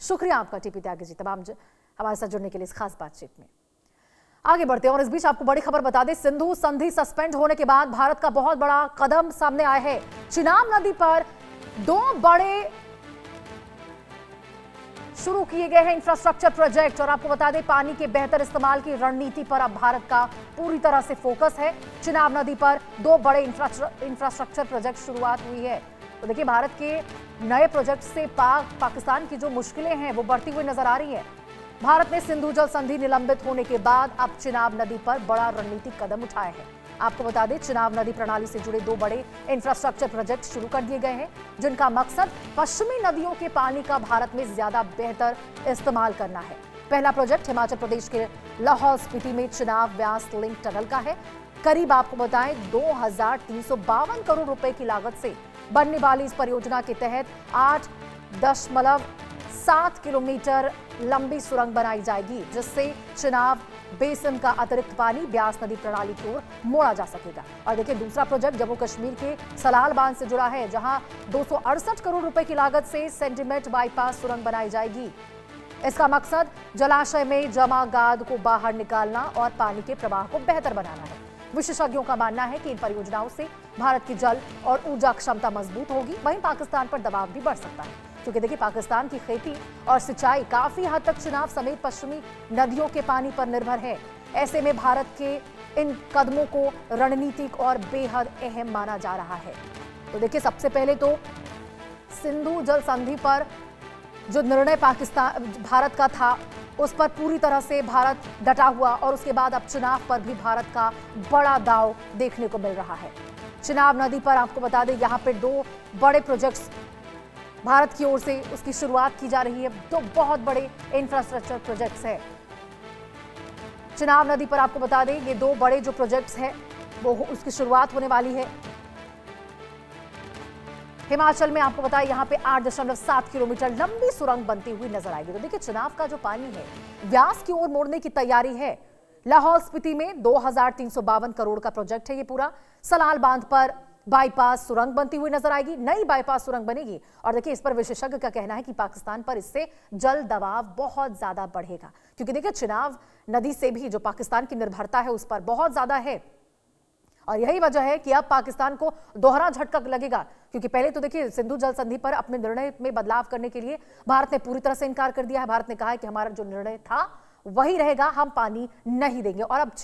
शुक्रिया आपका टीपी त्यागी जी तमाम हमारे साथ जुड़ने के लिए इस खास बातचीत में। आगे बढ़ते हैं और इस बीच आपको बड़ी खबर बता दें, सिंधु संधि सस्पेंड होने के बाद भारत का बहुत बड़ा कदम सामने आया है। चिनाब नदी पर 2 बड़े शुरू किए गए हैं इंफ्रास्ट्रक्चर प्रोजेक्ट और आपको बता दें पानी के बेहतर इस्तेमाल की रणनीति पर अब भारत का पूरी तरह से फोकस है। चिनाब नदी पर 2 बड़े इंफ्रास्ट्रक्चर प्रोजेक्ट शुरुआत हुई है। तो देखिए भारत के नए प्रोजेक्ट से पाकिस्तान की जो मुश्किलें हैं वो बढ़ती हुई नजर आ रही है। भारत ने सिंधु जल संधि निलंबित होने के बाद अब चिनाब नदी पर बड़ा रणनीतिक कदम उठाया है। आपको बता दें चिनाब नदी प्रणाली से जुड़े 2 बड़े इंफ्रास्ट्रक्चर प्रोजेक्ट शुरू कर दिए गए हैं, जिनका मकसद पश्चिमी नदियों के पानी का भारत में ज्यादा बेहतर इस्तेमाल करना है। पहला प्रोजेक्ट हिमाचल प्रदेश के लाहौल स्पीति में चिनाब व्यास लिंक टनल का है। करीब आपको बताएं 2352 करोड़ रुपए की लागत से बनने वाली इस परियोजना के तहत 8.7 किलोमीटर लंबी सुरंग बनाई जाएगी, जिससे चिनाब बेसिन का अतिरिक्त पानी ब्यास नदी प्रणाली की ओर मोड़ा जा सकेगा। और देखिए दूसरा प्रोजेक्ट जम्मू कश्मीर के सलाल बांध से जुड़ा है, जहां 268 करोड़ रुपए की लागत से सेंटीमेंट बाईपास सुरंग बनाई जाएगी। इसका मकसद जलाशय में जमा गाद को बाहर निकालना और पानी के प्रवाह को बेहतर बनाना है। विशेषज्ञों का मानना है कि इन परियोजनाओं से भारत की जल और ऊर्जा क्षमता मजबूत होगी। वहीं पाकिस्तान पर दबाव भी बढ़ सकता है, क्योंकि देखिए पाकिस्तान की खेती और सिंचाई काफी हद तक चिनाब समेत पश्चिमी नदियों के पानी पर निर्भर है। ऐसे में भारत के इन कदमों को रणनीतिक और बेहद अहम माना जा रहा है। तो देखिए सबसे पहले तो सिंधु जल संधि पर जो निर्णय भारत का था उस पर पूरी तरह से भारत डटा हुआ और उसके बाद अब चिनाब पर भी भारत का बड़ा दांव देखने को मिल रहा है। चिनाब नदी पर आपको बता दें यहाँ पे 2 बड़े प्रोजेक्ट्स भारत की ओर से उसकी शुरुआत की जा रही है। 2 बहुत बड़े इंफ्रास्ट्रक्चर प्रोजेक्ट्स हैं चिनाब नदी पर। आपको बता दें ये 2 बड़े जो प्रोजेक्ट्स हैं वो उसकी शुरुआत होने वाली है। हिमाचल में आपको बताया यहाँ पे 8.7 किलोमीटर लंबी सुरंग बनती हुई नजर आएगी। तो देखिए चिनाब का जो पानी है व्यास की ओर मोड़ने की तैयारी है। लाहौल स्पीति में 2352 करोड़ का प्रोजेक्ट है ये पूरा। सलाल बांध पर बाईपास सुरंग बनती हुई नजर आएगी, नई बाईपास सुरंग बनेगी। और देखिए इस पर विशेषज्ञ का कहना है कि पाकिस्तान पर इससे जल दबाव बहुत ज्यादा बढ़ेगा, क्योंकि देखिए चिनाब नदी से भी जो पाकिस्तान की निर्भरता है उस पर बहुत ज्यादा है। और यही वजह है कि अब पाकिस्तान को दोहरा झटका लगेगा, क्योंकि पहले तो देखिए सिंधु जल संधि पर अपने निर्णय में बदलाव करने के लिए भारत ने पूरी तरह से इनकार कर दिया है। भारत ने कहा है कि हमारा जो निर्णय था वही रहेगा, हम पानी नहीं देंगे। और अब